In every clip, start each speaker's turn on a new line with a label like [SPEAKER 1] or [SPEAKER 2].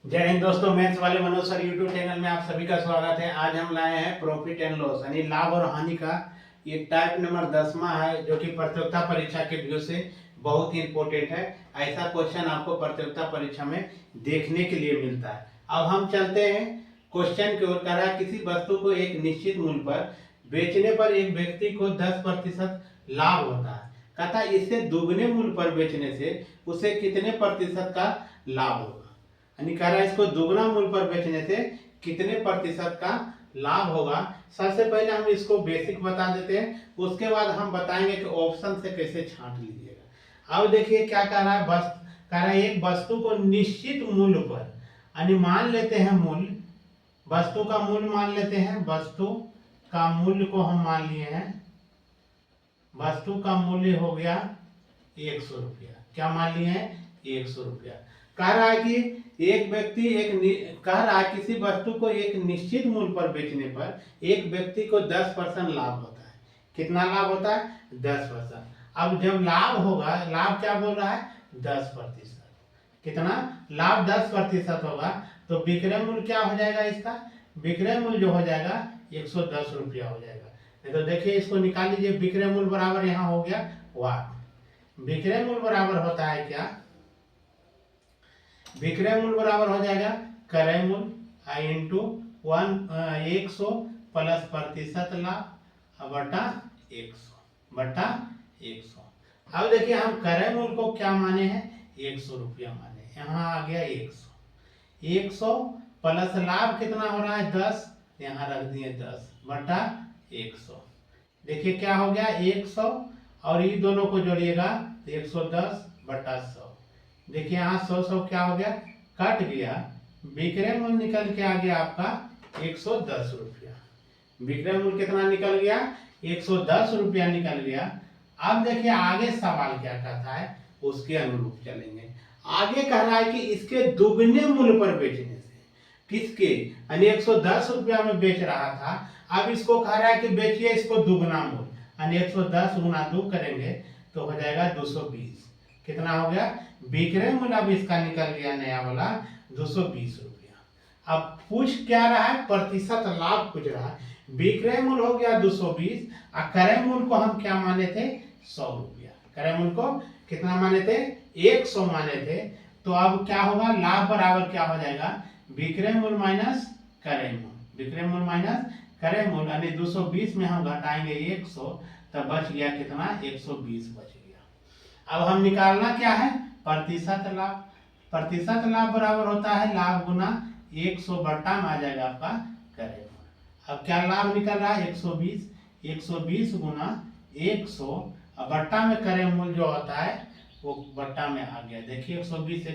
[SPEAKER 1] जय हिंद दोस्तों, मैथ्स वाले मनोज सर यूट्यूब चैनल में आप सभी का स्वागत है। आज हम लाए हैं प्रॉफिट एंड लॉस यानी लाभ और हानि का ये टाइप नंबर 10वां है, जो कि प्रतियोगिता परीक्षा के व्यू से बहुत ही इंपॉर्टेंट है। ऐसा क्वेश्चन आपको प्रतियोगिता परीक्षा में देखने के लिए मिलता है। अब हम चलते हैं क्वेश्चन की ओर। कह रहा है किसी वस्तु को एक निश्चित मूल्य पर बेचने पर एक व्यक्ति को 10% लाभ होता है। कहता है इससे दुगने मूल्य पर बेचने से उसे कितने प्रतिशत का लाभ होगा। यानी कह रहा है इसको दुगना मूल्य पर बेचने से कितने प्रतिशत का लाभ होगा। सबसे पहले हम इसको बेसिक बता देते हैं, उसके बाद हम बताएंगे कि ऑप्शन से कैसे छांट लीजिएगा। अब देखिए क्या कह रहा है, कह रहा है एक वस्तु को निश्चित मूल्य पर, यानी मान लेते हैं मूल्य, वस्तु का मूल्य मान लेते हैं, वस्तु का मूल्य को हम मान लिए हैं, वस्तु का मूल्य हो गया 100 रुपया। क्या मान लिए हैं? 100 रुपया। कह रहा है कि एक व्यक्ति कह रहा है किसी वस्तु को एक निश्चित मूल्य पर बेचने पर एक व्यक्ति को 10% लाभ होता है। कितना लाभ होता है? 10%। अब जब लाभ होगा, लाभ क्या बोल रहा है? 10%। कितना लाभ? 10% होगा तो विक्रय मूल्य क्या हो जाएगा इसका? विक्रय मूल्य जो हो जाएगा 110 रुपया हो जाएगा। नहीं तो देखिए इसको निकाल लीजिए। विक्रय मूल्य बराबर यहाँ हो गया 1। विक्रय मूल्य बराबर होता है क्या? विक्रय मूल्य बराबर हो जाएगा क्रय मूल्य इंटू 100 प्लस प्रतिशत लाभ बटा 100। अब देखिए हम क्रय मूल्य को क्या माने हैं? 100 रुपया माने। यहाँ आ गया 100 प्लस लाभ कितना हो रहा है? 10, यहाँ रख दिए 10 बटा 100। देखिए क्या हो गया? 100 और ये दोनों को जोड़िएगा तो 110 बटा 100। देखिए यहाँ 100 क्या हो गया? कट गया। विक्रय मूल्य निकल के आ गया आपका 110 रुपया। विक्रय मूल्य कितना निकल गया? 110 रुपया निकल गया। अब देखिए आगे सवाल क्या कहता है, उसके अनुरूप चलेंगे। आगे कह रहा है कि इसके दुगने मूल्य पर बेचने से, किसके? यानी 110 रुपया में बेच रहा था, अब इसको कह रहा है कि बेचिए इसको दुगना मूल्य, यानी 110 गुना 2 करेंगे तो हो जाएगा 220। कितना हो गया? विक्रय मूल्य अब इसका निकल गया नया वाला 220 रुपया। अब पूछ क्या रहा है? प्रतिशत लाभ पूछ रहा है। विक्रय मूल्य हो गया 220 और क्रय मूल्य को हम क्या माने थे? 100 रुपया। क्रय मूल्य को कितना माने थे? 100 माने थे। तो अब क्या होगा? लाभ बराबर क्या हो जाएगा? विक्रय मूल्य माइनस क्रय मूल्य। विक्रय मूल्य माइनस क्रय मूल्य, यानी 220 में हम घटाएंगे 100, तब बच गया कितना? 120 बच गया। अब हम निकालना क्या है? प्रतिशत लाभ। प्रतिशत लाभ बराबर होता है लाभ गुना 100 बट्टा में आ जाएगा आपका क्रय मूल्य। अब क्या लाभ निकल रहा है? 120। 120 गुना 100 और बट्टा में क्रय मूल्य जो होता है वो बट्टा में आ गया। देखिए 120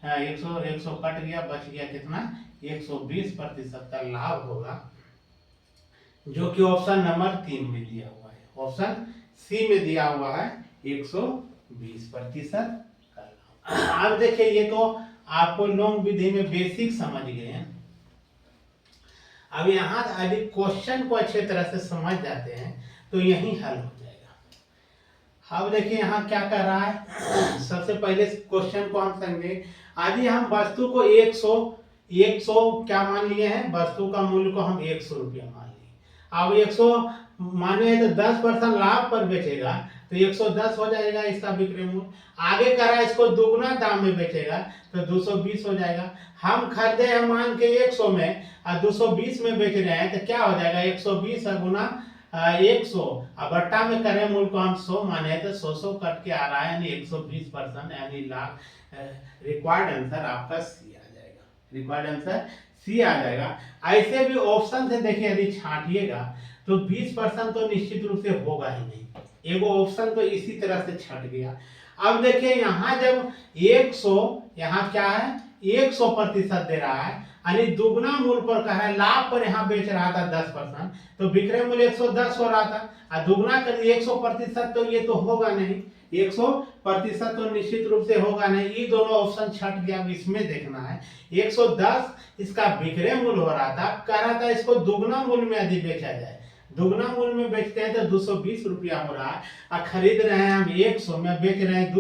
[SPEAKER 1] 100 कट गया, बच गया कितना? 120% का लाभ होगा, जो कि ऑप्शन नंबर 3 में दिया हुआ है। ऑप्शन सी में दिया हुआ है 120% का लाभ। अब देखिए ये तो आपको लॉन्ग विधि में बेसिक समझ गए हैं। अब यहाँ यदि क्वेश्चन को अच्छे तरह से समझ जाते हैं तो यही हल हो जाएगा। अब देखिए यहाँ क्या कर रहा है, सबसे पहले क्वेश्चन को हम समझे। यदि हम वस्तु को 100 क्या मान लिए हैं? वस्तु का मूल्य को हम 100 रुपया मान लिए। अब 100 माने तो 10% लाभ पर बेचेगा तो 110 हो जाएगा इसका विक्रय मूल्य। आगे कह रहा है इसको दुगना दाम में बेचेगा तो 220 हो जाएगा। हम खरीदे हैं मान के 100 में और 220 में बेच रहे हैं तो क्या हो जाएगा? 120 गुना 100 और बट्टा में क्रय मूल्य को हम 100 माने तो 100 कट के आ रहा है, यानी 120%, यानी लाभ। रिक्वायर्ड आंसर आपका सी आ जाएगा। रिक्वायर्ड आंसर सी आ जाएगा। ऐसे भी ऑप्शन से देखिए यदि छांटिएगा तो 20% तो निश्चित रूप से होगा ही नहीं। एगो ऑप्शन तो इसी तरह से छट गया। अब देखिए यहाँ जब 100, यहाँ क्या है? 100% दे रहा है, यानी दुगना मूल्य पर कहा है, लाभ पर यहाँ बेच रहा था 10%, तो विक्रय मूल्य 110 हो रहा था और दुगना कर 100%, तो ये तो होगा नहीं। 100% तो निश्चित रूप से होगा नहीं। ये दोनों ऑप्शन छट गया। अब इसमें देखना है 110 इसका विक्रय मूल्य हो रहा था, कह रहा था इसको दुगना मूल्य में यदि बेचा जाए, दुगना मूल्य में बेचते हैं तो 220 रुपया हो रहा है और खरीद रहे हैं हम 100 में, बेच रहे हैं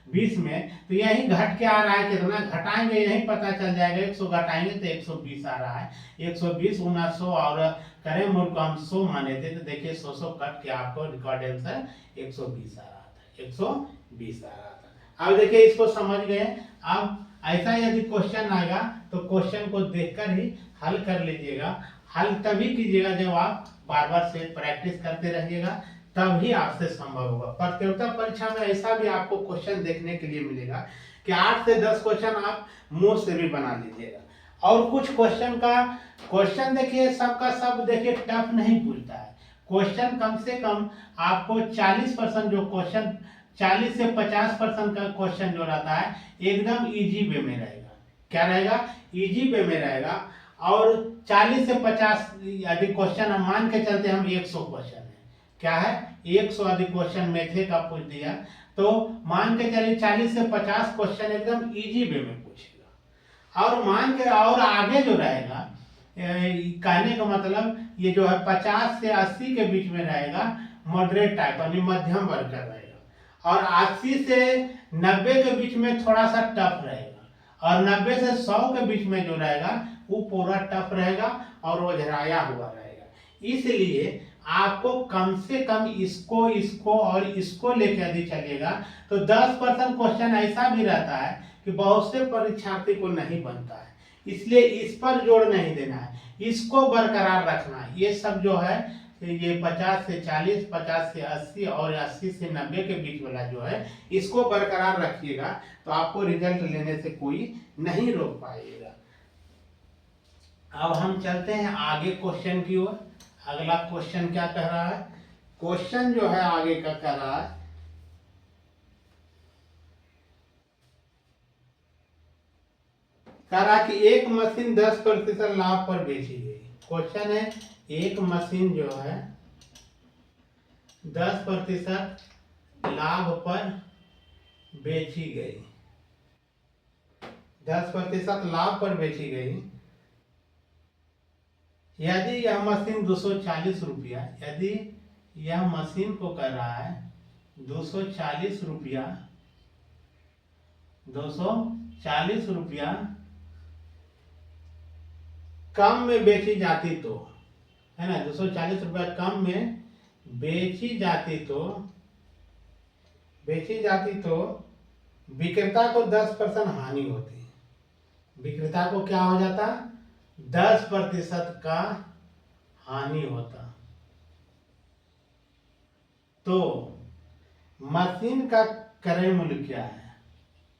[SPEAKER 1] 120 में, तो यही घट के आ रहा है कितना, घटाएंगे यही पता चल जाएगा, 100 घटाएंगे तो 120 आ रहा है। 120 गुना 100 और क्रय मूल्य को हम 100 माने थे, तो देखिए 100 कट के आपको रिकॉर्ड आंसर 120 आ रहा था, 120 आ रहा था। अब देखिए इसको समझ गए। अब ऐसा यदि क्वेश्चन आएगा तो क्वेश्चन को देखकर ही हल कर लीजिएगा। हल तभी कीजिएगा जब आप बार बार से प्रैक्टिस करते रहिएगा, तभी आपसे संभव होगा। प्रतियोगिता परीक्षा में ऐसा भी आपको क्वेश्चन देखने के लिए मिलेगा कि 8 से 10 क्वेश्चन आप मुंह से भी बना लीजिएगा। और कुछ क्वेश्चन देखिए सबका सब देखिए टफ नहीं पूछता है। क्वेश्चन कम से कम आपको 40% जो क्वेश्चन 40 से 50% का क्वेश्चन जो रहता है एकदम इजी वे में रहेगा। क्या रहेगा? इजी वे में रहेगा। और 40 से 50 यदि क्वेश्चन हम मान के चलते हम 100 क्वेश्चन है, क्या है 100 यदि क्वेश्चन मैथे का पूछ दिया तो मान के चलिए 40 से 50 क्वेश्चन एकदम इजी वे में पूछेगा। और मान के और आगे जो रहेगा, कहने का मतलब ये जो है 50 से 80 के बीच में रहेगा मॉडरेट टाइप यानी मध्यम वर्ग का रहेगा। और 80 से 90 के बीच में थोड़ा सा टफ रहेगा। और 90 से 100 के बीच में जो रहेगा वो पूरा टफ रहेगा और वो झराया हुआ रहेगा। इसलिए आपको कम से कम इसको और इसको लेकर यदि चलिएगा तो 10% क्वेश्चन ऐसा भी रहता है कि बहुत से परीक्षार्थी को नहीं बनता है, इसलिए इस पर जोर नहीं देना है, इसको बरकरार रखना है। ये सब जो है ये 50 से 40, 50 से 80 और 80 से 90 के बीच वाला जो है इसको बरकरार रखिएगा तो आपको रिजल्ट लेने से कोई नहीं रोक पाएगा। अब हम चलते हैं आगे क्वेश्चन की ओर। अगला क्वेश्चन क्या कह रहा है? क्वेश्चन जो है आगे का कह रहा है कि एक मशीन 10% लाभ पर बेची गई। क्वेश्चन है एक मशीन जो है 10% लाभ पर बेची गई, 10% लाभ पर बेची गई। यदि यह मशीन 240 रुपया, यदि यह मशीन को कर रहा है 240 रुपया, 240 रुपया कम में बेची जाती तो, है ना, 240 रुपया कम में बेची जाती तो विक्रेता को 10% हानि होती। विक्रेता को क्या हो जाता? 10% का हानि होता। तो मशीन का क्रय मूल्य क्या है?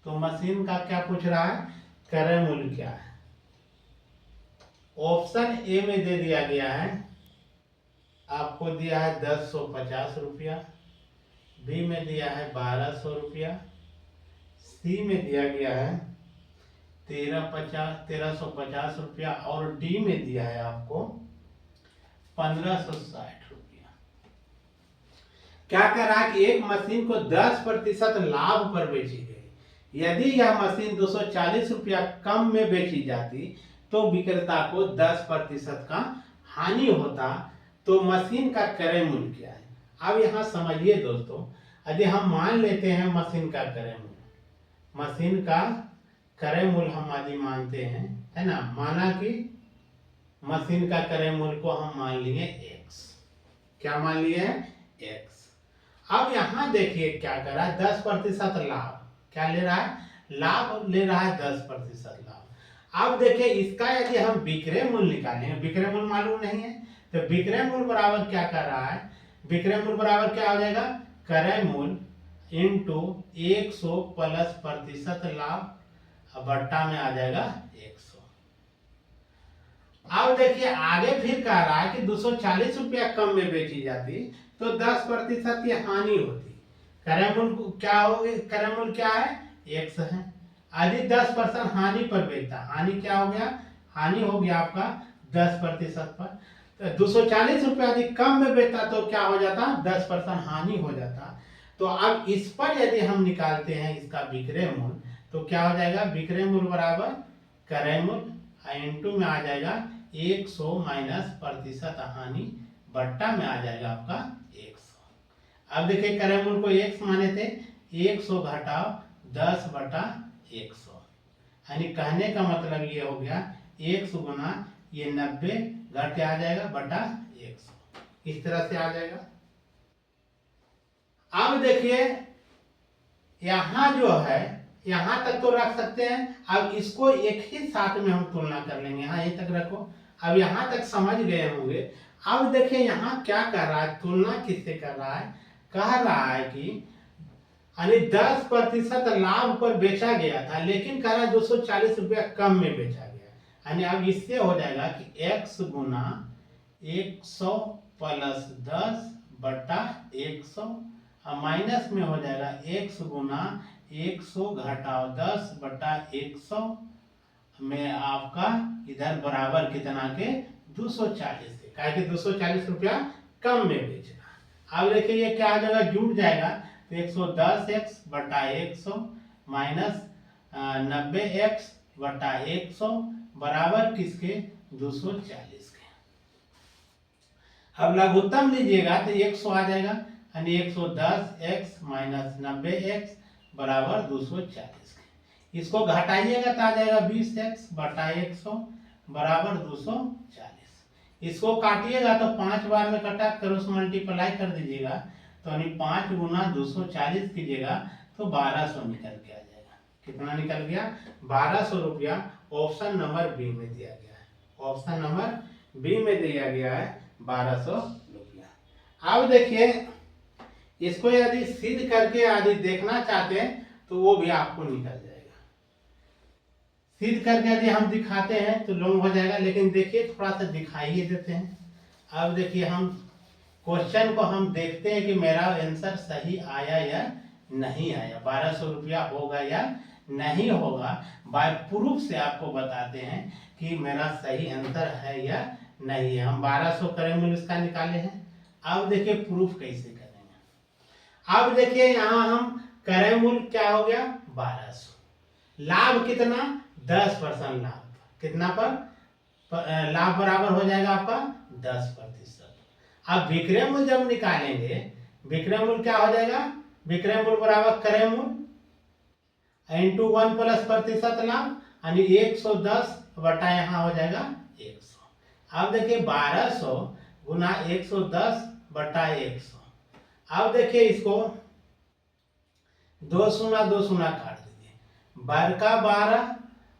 [SPEAKER 1] तो मशीन का क्या पूछ रहा है? क्रय मूल्य क्या है? ऑप्शन ए में दे दिया गया है, आपको दिया है 1050 रुपया, बी में दिया है 1200 रुपया, सी में दिया गया है 1350 रुपया और डी में दिया है आपको 1560 रुपया। क्या कह रहा है कि एक मशीन को 10% लाभ पर बेची गई। यदि यह मशीन 240 रुपया कम में बेची जाती तो विक्रेता को 10% का हानि होता। तो मशीन का क्रय मूल्य क्या है? अब यहां समझिए दोस्तों, यदि हम मान लेते हैं मशीन का क्रय मूल्य, मशीन का क्रय मूल्य हम आदि मानते हैं, है ना, माना कि मशीन का क्रय मूल्य को हम मान लिए x। क्या मान लिए हैं? x। अब यहां देखिए क्या कर रहा है, 10% लाभ। क्या ले रहा है? लाभ ले रहा है 10% लाभ। अब देखिए इसका यदि हम विक्रय मूल्य निकालेंगे, विक्रय मूल्य मालूम नहीं है, तो विक्रय मूल्य बराबर क्या कर रहा है? विक्रय मूल्य बराबर क्या हो जाएगा? क्रय मूल्य इंटू 100 प्लस प्रतिशत लाभ बट्टा में आ जाएगा 100। अब देखिए आगे फिर कह रहा है कि 240 रुपया कम में बेची जाती तो 10% की हानि होती। क्रय मूल्य क्या होगी? क्रय मूल्य क्या है? x है। यदि 10% हानि पर बेचता, हानि क्या हो गया? हानि हो गया आपका 10% पर। तो 240 रुपया यदि कम में बेचता तो क्या हो जाता? 10% हानि हो जाता। तो अब इस पर यदि हम निकालते हैं इसका विक्रय मूल्य तो क्या हो जाएगा? विक्रय मूल्य बराबर क्रय मूल्य इंटू में आ जाएगा 100 माइनस प्रतिशत हानि बट्टा में आ जाएगा आपका 100। अब देखिए क्रय मूल्य को x माने थे, 100 घटाओ 10/100। यानी कहने का मतलब ये हो गया 100 गुना ये 90 घट के आ जाएगा बटा 100, इस तरह से आ जाएगा। अब देखिए यहाँ जो है यहाँ तक तो रख सकते हैं। अब इसको एक ही साथ में हम तुलना कर लेंगे, यहाँ यहीं तक रखो। अब यहाँ तक समझ गए होंगे। अब देखिए यहाँ क्या कर रहा है, तुलना किससे कर रहा है, कह रहा है कि यानी 10% लाभ पर बेचा गया था, लेकिन कह रहा है 240 रुपया कम में बेचा गया। यानी अब इससे हो जाएगा कि x गुना 100 प्लस 10 बटा 100, माइनस में हो जाएगा x गुना 100 घटाओ 10 बटा 100 में आपका इधर बराबर कितना के 240 से, क्या कि 240 रुपया कम में बेचना। अब देखिए ये क्या आ जाएगा, जुड़ जाएगा तो 110x बटा 100 माइनस 90x बटा 100 बराबर किसके 240 के। अब लघुत्तम लीजिएगा तो 100 आ जाएगा, यानी 110x माइनस 90x बराबर 240 के। इसको घटाइएगा तो आ जाएगा 20x बटा 100 बराबर 240। इसको काटिएगा तो 5 बार में कटा क्रॉस मल्टीप्लाई कर दीजिएगा तो यानी 5 गुना 240 कीजिएगा तो 1200 निकल के आ जाएगा। कितना निकल गया, 1200 रुपया ऑप्शन नंबर बी में दिया गया है। ऑप्शन नंबर बी में दिया गया है 1200 रुपया। अब देखिए इसको यदि सिद्ध करके यदि देखना चाहते हैं तो वो भी आपको निकल जाएगा। सिद्ध करके यदि हम दिखाते हैं तो लॉन्ग हो जाएगा, लेकिन देखिए थोड़ा सा दिखाइए देते हैं। अब देखिए हम क्वेश्चन को हम देखते हैं कि मेरा आंसर सही आया या नहीं आया, 1200 रुपया होगा या नहीं होगा। बाय प्रूफ से आपको बताते हैं कि मेरा सही आंसर है या नहीं है। हम 1200 क्रय मूल्य इसका निकाले हैं। अब देखिए प्रूफ कैसे करेंगे। अब देखिए यहाँ हम क्रय मूल्य क्या हो गया 1200, लाभ कितना 10% लाभ, कितना पर लाभ बराबर हो जाएगा आपका 10%। अब विक्रय मूल्य जब निकालेंगे, विक्रय मूल्य क्या हो जाएगा, विक्रय मूल्य बराबर क्रय मूल्य इंटू 1 प्लस प्रतिशत लाभ, यानी 110 बटा यहाँ हो जाएगा 100। अब देखिए 1200 गुना 110 बटा 100। अब देखिए इसको 2 शून्य काट दीजिए, बार का 12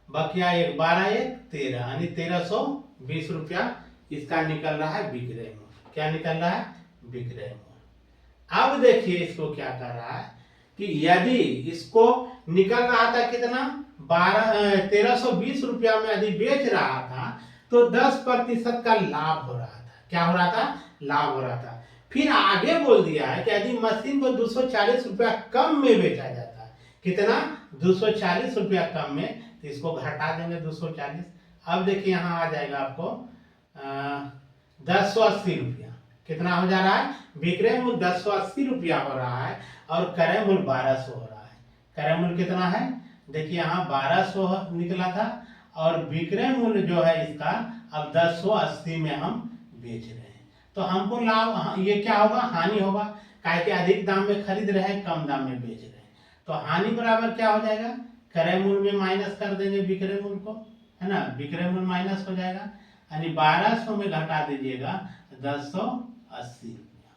[SPEAKER 1] बकिया 1, 12 1 13, यानी 1320 रुपया इसका निकल रहा है विक्रय मूल्य। क्या निकल रहा है, विक्रय मूल्य। अब देखिए इसको क्या कर रहा है कि यदि इसको निकल रहा था कितना 1320 रुपया में यदि बेच रहा था तो 10% का लाभ हो रहा था। क्या हो रहा था, लाभ हो रहा था। फिर आगे बोल दिया है कि यदि मशीन को 240 रुपया कम में बेचा जाता है, कितना 240 रुपया कम में, तो इसको घटा देंगे 240। अब देखिए यहाँ आ जाएगा आपको 1080 रुपया। कितना हो जा रहा है, विक्रय मूल्य 1080 रुपया हो रहा है और क्रय मूल्य 1200 हो रहा है। क्रय मूल्य कितना है, देखिए यहाँ 1200 निकला था और विक्रय मूल्य जो है इसका अब 1080 में हम बेच रहे हैं। तो हमको लाभ ये क्या होगा, हानि होगा, काहे कि अधिक दाम में खरीद रहे हैं, कम दाम में बेच रहे हैं। तो हानि बराबर क्या हो जाएगा, क्रय मूल्य में माइनस कर देंगे विक्रय मूल्य को, है ना, विक्रय मूल्य माइनस हो जाएगा, यानी 1200 में घटा दीजिएगा 1080 रुपया,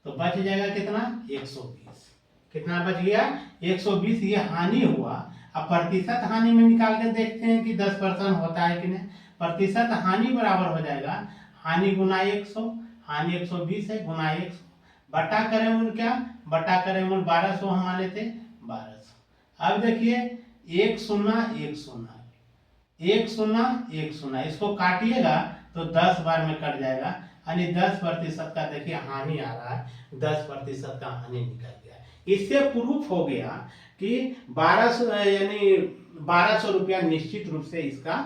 [SPEAKER 1] तो बच जाएगा कितना 120। कितना बच गया 120, ये हानि हुआ। अब प्रतिशत हानि में निकाल के देखते हैं कि 10% होता है कि नहीं। प्रतिशत हानि बराबर हो जाएगा हानि गुना 100, हानि 120 है गुना 100 बटा क्रय मूल्य क्या, बटा क्रय मूल्य 1200 हम माने थे 1200। अब देखिए 1 0 1 0 1 0 1 0, इसको काटिएगा तो 10 बार में कट जाएगा, यानी 10% का देखिए हानि आ रहा है, 10% का हानि निकल गया। इससे प्रूफ हो गया कि 1200 यानी 1200 रुपया निश्चित रूप से इसका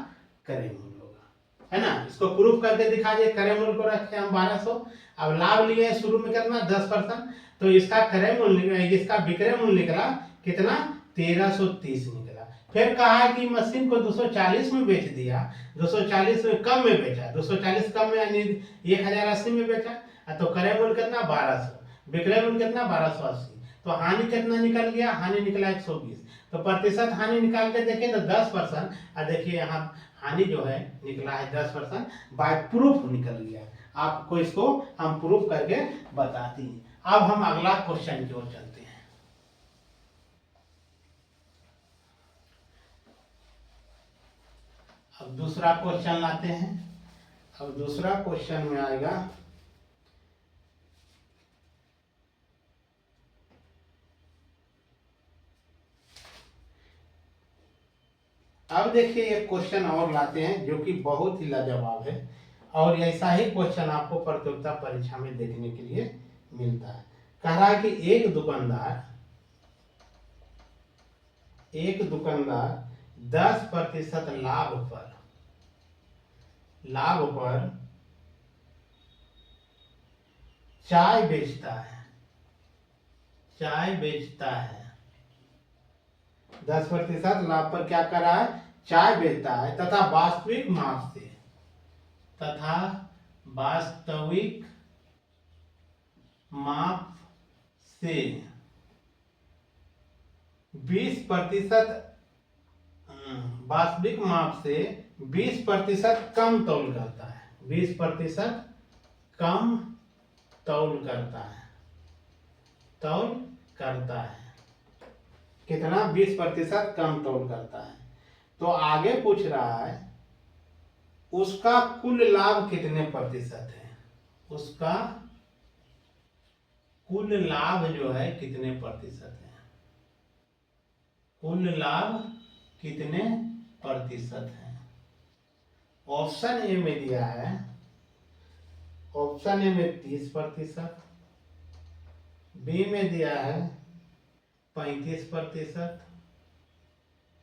[SPEAKER 1] क्रय मूल्य होगा, है ना। इसको प्रूफ करके दिखा दिए, क्रय मूल्य को रखे हम 1200। अब लाभ लिए शुरू में कितना 10%, तो इसका क्रय मूल्य, इसका विक्रय मूल्य निकला कितना 1330 निकला। फिर कहा है कि मशीन को 240 में बेच दिया, 240 में कम में बेचा, 240 कम में यानी 1080 में बेचा, तो क्रय मूल्य कितना 1200, विक्रय मूल्य कितना 1280। तो हानि कितना निकल गया, हानि निकला 120। तो प्रतिशत हानि निकाल के देखें तो 10%, और देखिए यहाँ हानि जो है निकला है 10%, बाय प्रूफ निकल गया। आपको इसको हम प्रूफ करके बताती हैं। अब हम अगला क्वेश्चन की ओर चलते हैं। अब दूसरा क्वेश्चन लाते हैं। अब दूसरा क्वेश्चन में आएगा, अब देखिए एक क्वेश्चन और लाते हैं जो कि बहुत ही लाजवाब है, और ऐसा ही क्वेश्चन आपको प्रतियोगिता परीक्षा में देखने के लिए मिलता है। कह रहा है कि एक दुकानदार 10% लाभ पर चाय बेचता है। 10% लाभ पर क्या कर रहा है, चाय बेचता है, तथा वास्तविक माप से 20% वास्तविक माप से 20% कम तौल करता है। 20% कम तौल करता है। कितना? 20% कम तौल करता है। तो आगे पूछ रहा है उसका कुल लाभ कितने प्रतिशत है। उसका कुल लाभ जो है कितने प्रतिशत है। कुल लाभ कितने प्रतिशत है। ऑप्शन ए में दिया है, ऑप्शन ए में 30%, बी में दिया है 35%,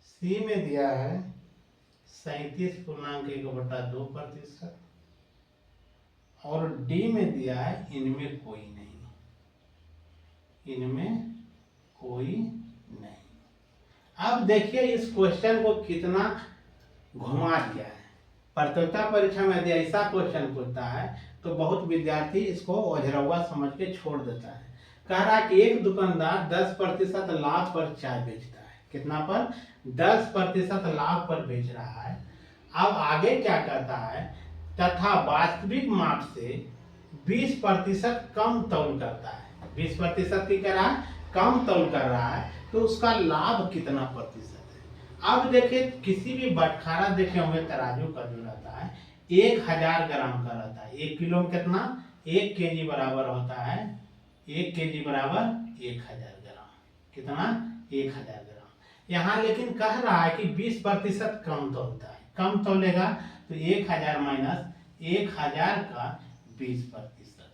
[SPEAKER 1] सी में दिया है 37.1/2%, और डी में दिया है इनमें कोई नहीं। अब देखिए इस क्वेश्चन को कितना घुमा दिया है। प्रतियोगिता परीक्षा में यदि ऐसा क्वेश्चन पूछता है तो बहुत विद्यार्थी इसको ओझरवा समझ के छोड़ देता है। कह रहा है कि एक दुकानदार 10% लाभ पर चाय बेचता है। कितना पर? 10% लाभ पर बेच रहा है। अब आगे क्या कहता है, तथा वास्तविक माप से 20% कम तौल करता है। 20% की कह रहा है, कम तौल कर रहा है, तो उसका लाभ कितना प्रतिशत है। अब देखिए किसी भी बटखारा देखे होंगे, तराजू का जो रहता है 1000 ग्राम का रहता है। 1 किलो में कितना? 1 केजी बराबर होता है। 1 केजी बराबर 1000 ग्राम। कितना? 1000 ग्राम। यहाँ लेकिन कह रहा है कि 20% कम तौलता है। कम तौलेगा तो 1000 माइनस 1000 का 20%,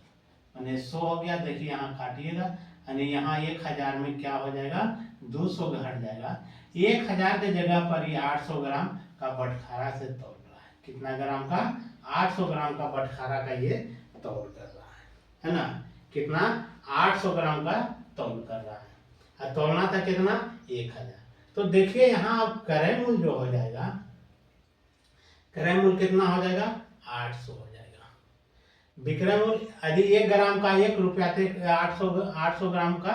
[SPEAKER 1] यानी 100 हो गया। देखिए यहाँ काटिएगा, यानी यहाँ 1000 में क्या हो जाएगा, 200 घट जाएगा। 1000 के जगह पर ये 800 ग्राम का बटखारा से तौल रहा है। कितना ग्राम का? 800 ग्राम का बटखारा का ये तौल कर रहा है ना। कितना? 800 ग्राम का तौल कर रहा है। और तौलना था कितना? 1000। तो देखिए यहाँ अब क्रय मूल्य जो हो जाएगा, क्रय मूल्य कितना हो जाएगा? 800 हो जाएगा। विक्रय मूल्य यदि 1 ग्राम का 1 रुपया थे, 800 ग्राम का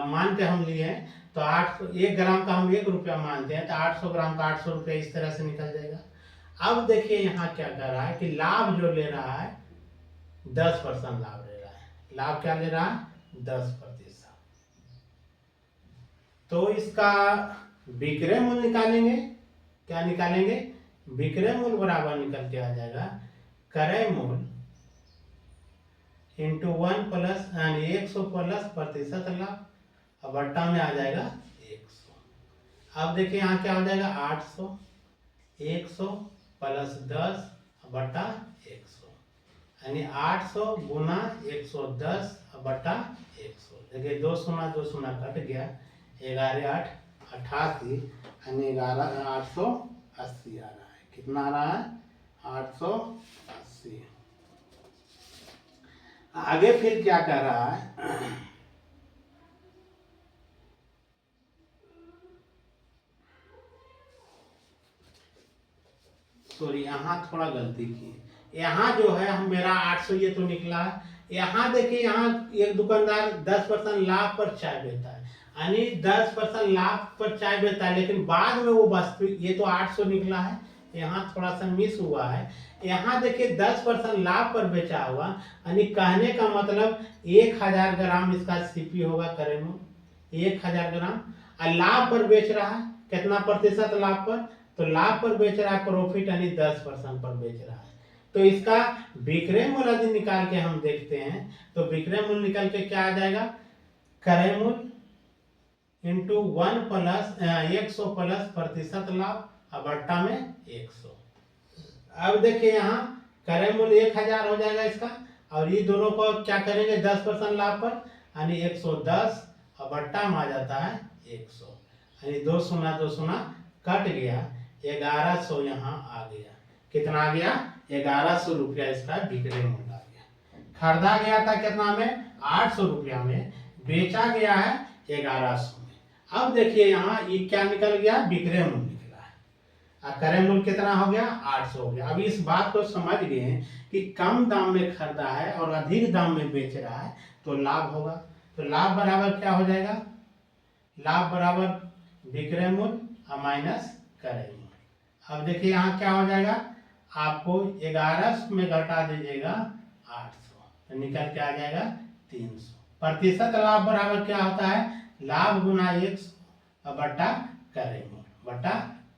[SPEAKER 1] मान के हम लिए हैं, तो 1 ग्राम का हम 1 रुपया मानते हैं, तो 800 ग्राम का 800 रुपया इस तरह से निकल जाएगा। अब देखिए यहाँ क्या कर रहा है कि लाभ जो ले रहा है 10% लाभ ले रहा है। लाभ क्या ले रहा है? 10%। तो इसका विक्रय मूल्य निकालेंगे। क्या निकालेंगे? विक्रय मूल्य बराबर निकल के आ जाएगा क्रय मूल्य इंटू 1 प्लस 100 प्लस प्रतिशत लाभ, अब बट्टा में आ जाएगा 100। अब देखिए यहाँ क्या हो जाएगा 800, 100 प्लस 10 बट्टा 100, यानी 800 गुना 110 बट्टा 100। देखिए 2 शून्य 2 शून्य कट गया, 11 8 88, यानी 880 आ रहा है। कितना आ रहा है? 880। आगे फिर क्या कर रहा है, सॉरी यहाँ थोड़ा गलती की। यहाँ जो है हम मेरा 800 ये तो निकला है, यहाँ देखिए, यहाँ एक दुकानदार 10% लाभ पर चाय बेचता है, यानी 10% लाभ पर चाय बेचता है, लेकिन बाद में वो वस्तु, ये तो 800 निकला है, यहाँ थोड़ा सा मिस हुआ है। यहाँ देखिए 10% लाभ पर बेचा हुआ, यानी कहने का मतलब 1000 ग्राम इसका सीपी होगा करेमूल, 1000 ग्राम, और लाभ पर बेच रहा है, कितना प्रतिशत लाभ पर, तो लाभ पर बेच रहा है, प्रॉफिट यानी 10% पर बेच रहा है। तो इसका विक्रय मूल्य यदि निकाल के हम देखते हैं, तो विक्रय मूल्य निकल के क्या आ जाएगा, क्रय मूल्य इंटू 100 प्लस प्रतिशत लाभ, अब बट्टा में 100। अब देखिए यहाँ क्रय मूल्य 1000 हो जाएगा इसका, और ये दोनों को क्या करेंगे 10% लाभ पर, यानी 110, और बट्टा में आ जाता है 100, यानी 2 शून्य कट गया, 1100 यहाँ आ गया। कितना आ गया, 1100 रुपया इसका विक्रय मूल्य आ गया। खरीदा गया था कितना में, 800 रुपया में, बेचा गया है 1100 में। अब देखिए यहाँ ये क्या निकल गया, विक्रय मूल्य निकला है, और क्रय मूल्य कितना हो गया, 800 हो गया। अब इस बात को समझ गए कि कम दाम में खरीदा है और अधिक दाम में बेच रहा है तो लाभ होगा। तो लाभ बराबर क्या हो जाएगा, लाभ बराबर विक्रय मूल्य माइनस क्रय मूल्य। अब देखिए यहाँ क्या हो जाएगा, आपको 1100 में घटा दीजिएगा 800, तो निकल के आ जाएगा 300। प्रतिशत लाभ बराबर क्या होता है, लाभ गुना 100 और बट्टा क्रय मूल्य, बट्टा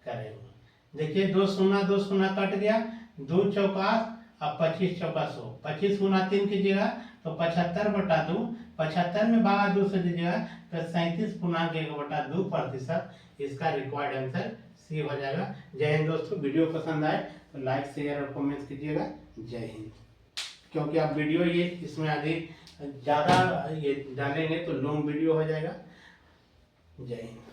[SPEAKER 1] क्रय मूल्य। देखिए 2 शून्य कट गया, 2 चौका और 25 चौका 100, 25 गुना 3 कीजिएगा तो 75/2, 75 में भागा 2 से दीजिएगा तो 37.1/2 प्रतिशत, इसका रिक्वायर्ड आंसर सी हो जाएगा। जय हिंद दोस्तों, वीडियो पसंद आए तो लाइक शेयर और कमेंट्स कीजिएगा। जय हिंद। क्योंकि आप वीडियो ये इसमें अधिक ज़्यादा ये डालेंगे तो लॉन्ग वीडियो हो जाएगा। जय हिंद।